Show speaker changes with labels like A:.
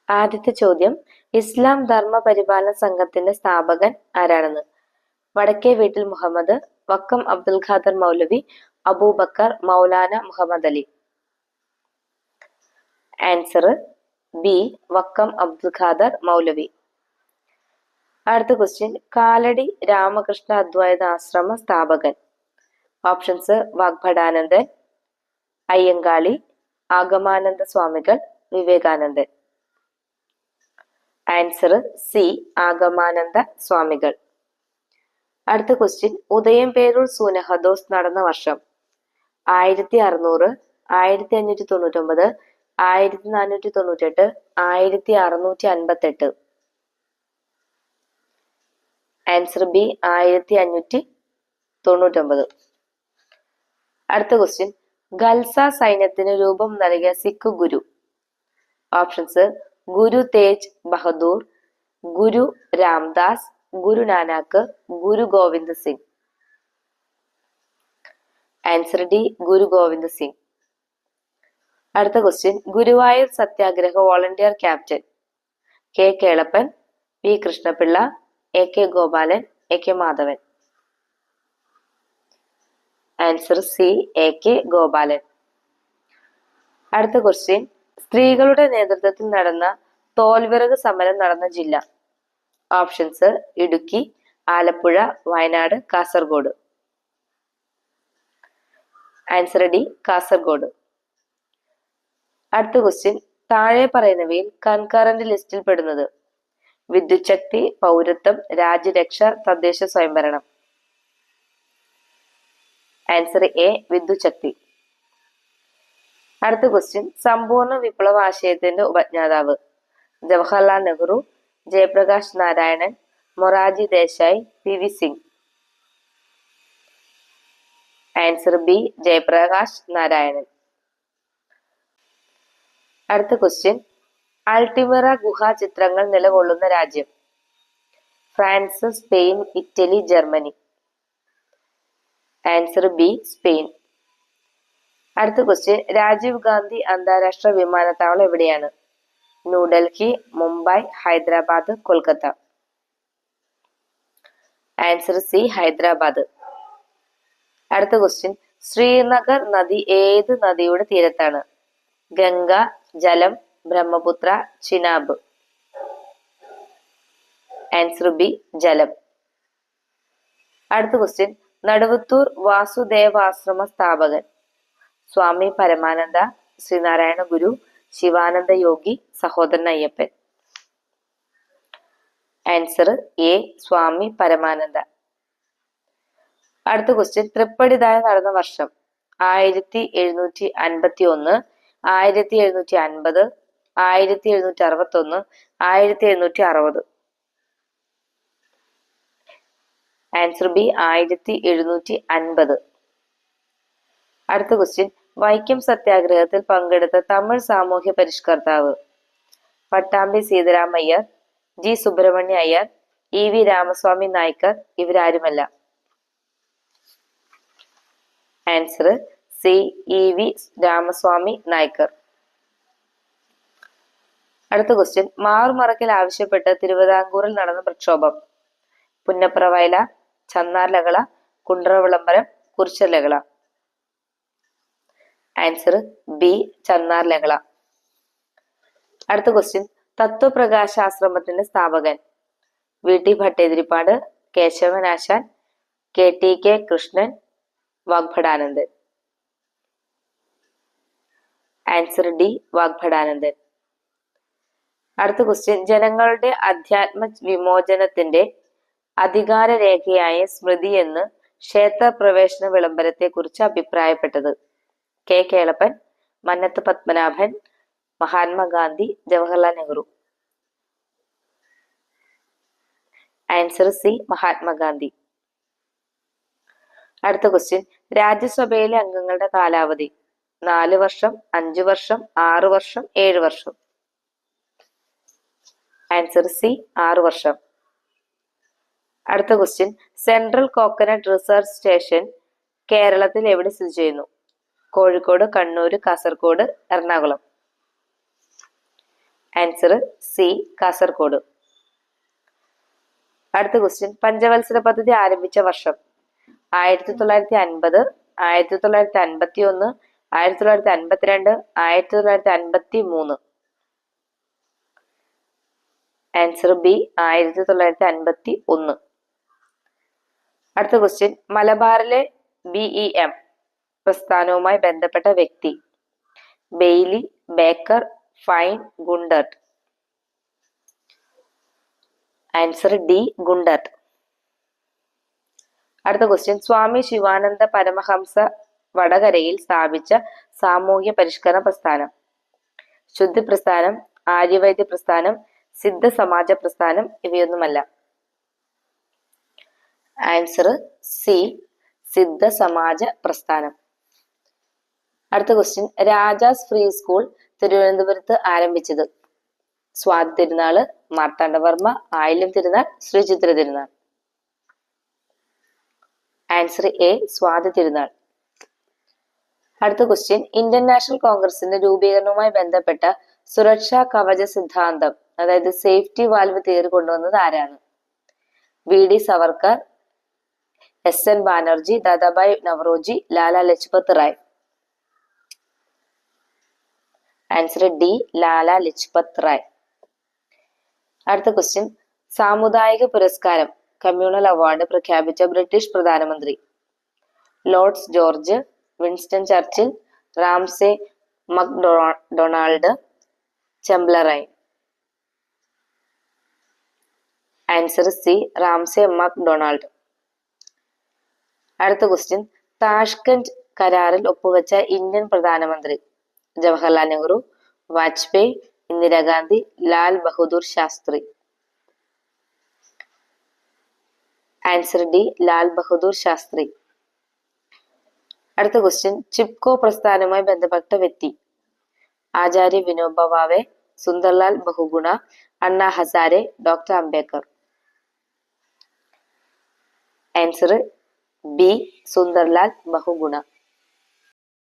A: ആദ്യത്തെ ചോദ്യം, ഇസ്ലാം ധർമ്മ പരിപാലന സംഘത്തിന്റെ സ്ഥാപകൻ ആരാണെന്ന്? വടക്കേ വീട്ടിൽ മുഹമ്മദ്, വക്കം അബ്ദുൽ ഖാദർ മൗലവി, അബൂബക്കർ, മൗലാന മുഹമ്മദ് അലി. ആൻസർ ബി, വക്കം അബ്ദുൽ ഖാദർ മൗലവി. അടുത്ത ക്വസ്റ്റ്യൻ, കാലടി രാമകൃഷ്ണ അദ്വൈത ആശ്രമ സ്ഥാപകൻ. ഓപ്ഷൻസ്: വാഗ്ഭടാനന്ദൻ, അയ്യങ്കാളി, ആഗമാനന്ദ സ്വാമികൾ, വിവേകാനന്ദൻ. ആൻസർ സി, ആഗമാനന്ദ സ്വാമികൾ. അടുത്ത ക്വസ്റ്റ്യൻ, ഉദയംപേരൂർ സൂനഹദോസ് നടന്ന വർഷം? 1600, 1599, 1498, 1658. Answer B, 1599. അടുത്ത ക്വസ്റ്റ്യൻ, ഖൽസ സൈന്യത്തിന് രൂപം നൽകിയ Sikh guru. Options: Guru Tegh Bahadur, Guru Ramdas, Guru Nanak, Guru Gobind Singh. Answer D, Guru Gobind Singh. അടുത്ത question, Guruvayur Satyagraha volunteer captain. K Kelappan, P Krishnapillai, A K Gopalan, A K Madhavan. Answer C, A K Gopalan. അടുത്ത ക്വസ്റ്റ്യൻ, സ്ത്രീകളുടെ നേതൃത്വത്തിൽ നടന്ന തോൽവിറക് സമരം നടന്ന ജില്ല. Options: Idukki, Alappuzha, Wayanad, Kasaragod. Answer D, Kasaragod. അടുത്ത ക്വസ്റ്റ്യൻ, താഴെ പറയുന്നവയിൽ കൺകറന്റ് ലിസ്റ്റിൽ പെടുന്നത്? വിദ്യുത് ശക്തി, പൗരത്വം, രാജ്യരക്ഷ, തദ്ദേശ സ്വയംഭരണം. ആൻസർ എ, വിദ്യുത് ശക്തി. അടുത്ത ക്വസ്റ്റ്യൻ, സമ്പൂർണ്ണ വിപ്ലവ ആശയത്തിന്റെ ഉപജ്ഞാതാവ്? Jawaharlal Nehru, Jayaprakash Narayanan, Morarji Desai, P V Singh. Answer B, Jayaprakash Narayanan. അടുത്ത ക്വസ്റ്റ്യൻ, അൾട്ടിമിറ ഗുഹാ ചിത്രങ്ങൾ നിലകൊള്ളുന്ന രാജ്യം? France, Spain, Italy, Germany. Answer B, Spain. അടുത്ത ക്വസ്റ്റ്യൻ, രാജീവ് ഗാന്ധി അന്താരാഷ്ട്ര വിമാനത്താവളം എവിടെയാണ്? ന്യൂഡൽഹി, മുംബൈ, ഹൈദരാബാദ്, കൊൽക്കത്ത. Answer C, Hyderabad. അടുത്ത ക്വസ്റ്റ്യൻ, ശ്രീനഗർ നദി ഏത് നദിയുടെ തീരത്താണ്? ഗംഗ, ജലം, ബ്രഹ്മപുത്ര, ചിനാബ്. ആൻസർ ബി, ജലം. അടുത്ത ക്വസ്റ്റ്യൻ, നടുവത്തൂർ വാസുദേവാശ്രമ സ്ഥാപകൻ? സ്വാമി പരമാനന്ദ, ശ്രീനാരായണ ഗുരു, ശിവാനന്ദ യോഗി, സഹോദരൻ അയ്യപ്പൻ. ആൻസർ എ, സ്വാമി പരമാനന്ദ. അടുത്ത ക്വസ്റ്റ്യൻ, തൃപ്പടിദാനം നടന്ന വർഷം? 1751, 1750, 1761, 1760. Answer B, 1750. അടുത്ത ക്വസ്റ്റ്യൻ, വൈക്കം സത്യാഗ്രഹത്തിൽ പങ്കെടുത്ത തമിഴ് സാമൂഹ്യ പരിഷ്കർത്താവ്? Pattambi Sitaramayyar, G Subramania Iyer, E V Ramaswamy Naicker, ഇവരാരുമല്ല. Answer C, E V Ramaswamy Naicker. അടുത്ത ക്വസ്റ്റ്യൻ, മാറുമറക്കൽ ആവശ്യപ്പെട്ട് തിരുവിതാംകൂറിൽ നടന്ന പ്രക്ഷോഭം? പുന്നപ്ര വയലാർ, ചന്നാർ ലഹള, കുണ്ട്ര വിളംബരം, കുറിച്യർ ലഹള. ആൻസർ ബി, ചന്നാർ ലഹള. അടുത്ത ക്വസ്റ്റ്യൻ, തത്വപ്രകാശാശ്രമത്തിന്റെ സ്ഥാപകൻ? V T Bhattathiripad, Kesavan Asan, K T K Krishnan, Vagbhatanandan. Answer D, Vagbhatanandan. അടുത്ത ക്വസ്റ്റ്യൻ, ജനങ്ങളുടെ അധ്യാത്മ വിമോചനത്തിന്റെ അധികാര രേഖയായ സ്മൃതി എന്ന് ക്ഷേത്രപ്രവേശന വിളംബരത്തെ കുറിച്ച് അഭിപ്രായപ്പെട്ടത്? K Kelappan, Mannathu Padmanabhan, Mahatma Gandhi, Jawaharlal Nehru. Answer C, Mahatma Gandhi. അടുത്ത ക്വസ്റ്റ്യൻ, രാജ്യസഭയിലെ അംഗങ്ങളുടെ കാലാവധി? 4 വർഷം, 5 വർഷം, 6 വർഷം, 7 വർഷം. ആൻസർ സി, 6 വർഷം. അടുത്ത question, central coconut research station കേരളത്തിൽ എവിടെ സ്ഥിതി ചെയ്യുന്നു? കോഴിക്കോട്, കണ്ണൂർ, കാസർഗോഡ്, എറണാകുളം. Answer C Kasaragod. അടുത്ത ക്വസ്റ്റ്യൻ, പഞ്ചവത്സര പദ്ധതി ആരംഭിച്ച വർഷം 1950, 1951, 1952, 1953. Answer B 1951. അടുത്ത ക്വസ്റ്റ്യൻ, മലബാറിലെ BEM പ്രസ്ഥാനവുമായി ബന്ധപ്പെട്ട വ്യക്തി Bailey, Baker, fine, Gundert. Answer D Gundert. അടുത്ത ക്വസ്റ്റ്യൻ, സ്വാമി ശിവാനന്ദ പരമഹംസ വടകരയിൽ സ്ഥാപിച്ച സാമൂഹ്യ പരിഷ്കരണ പ്രസ്ഥാനം ശുദ്ധി പ്രസ്ഥാനം, ആര്യവൈദ്യ പ്രസ്ഥാനം, സിദ്ധ സമാജ പ്രസ്ഥാനം. ഇവയൊന്നുമല്ല. ആൻസർ സി സിദ്ധ സമാജ പ്രസ്ഥാനം. അടുത്ത ക്വസ്റ്റ്യൻ, രാജാസ് ഫ്രീ സ്കൂൾ തിരുവനന്തപുരത്ത് ആരംഭിച്ചത് സ്വാതി തിരുനാള്, മാർത്താണ്ഡവർമ്മ, ആയില്യം തിരുനാൾ, ശ്രീചിത്ര തിരുനാൾ. Answer A Swathi Thirunal. അടുത്ത ക്വസ്റ്റ്യൻ, ഇന്ത്യൻ നാഷണൽ കോൺഗ്രസിന്റെ രൂപീകരണവുമായി ബന്ധപ്പെട്ട സുരക്ഷാ കവച സിദ്ധാന്തം, അതായത് സേഫ്റ്റി വാൽവ് തിയറി കൊണ്ടുവന്നത് ആരാണ്? VD Savarkar, SN Banerjee, Dadabhai Naoroji, Lala Lajpat Rai. Answer D Lala Lajpat Rai. അടുത്ത ക്വസ്റ്റ്യൻ, സാമുദായിക പുരസ്കാരം കമ്മ്യൂണൽ അവാർഡ് പ്രഖ്യാപിച്ച ബ്രിട്ടീഷ് പ്രധാനമന്ത്രി Lords George, Winston Churchill, Ramsay MacDonald, Chamberlain. Answer C Ramsay MacDonald. അടുത്ത ക്വസ്റ്റ്യൻ, താഷ്കന്റ് കരാറിൽ ഒപ്പുവെച്ച ഇന്ത്യൻ പ്രധാനമന്ത്രി ജവഹർലാൽ നെഹ്റു, വാജ്പേയി, ഇന്ദിരാഗാന്ധി, ലാൽ ബഹദൂർ ശാസ്ത്രി. Answer D Lal Bahadur Shastri. അടുത്ത ക്വസ്റ്റ്യൻ, ചിപ്കോ പ്രസ്ഥാനവുമായി ബന്ധപ്പെട്ട വ്യക്തി ആചാര്യ വിനോബ ഭാവെ, സുന്ദർലാൽ ബഹുഗുണ, അണ്ണാ Hazare, doctor Ambedkar. Answer B Sunderlal Bahuguna.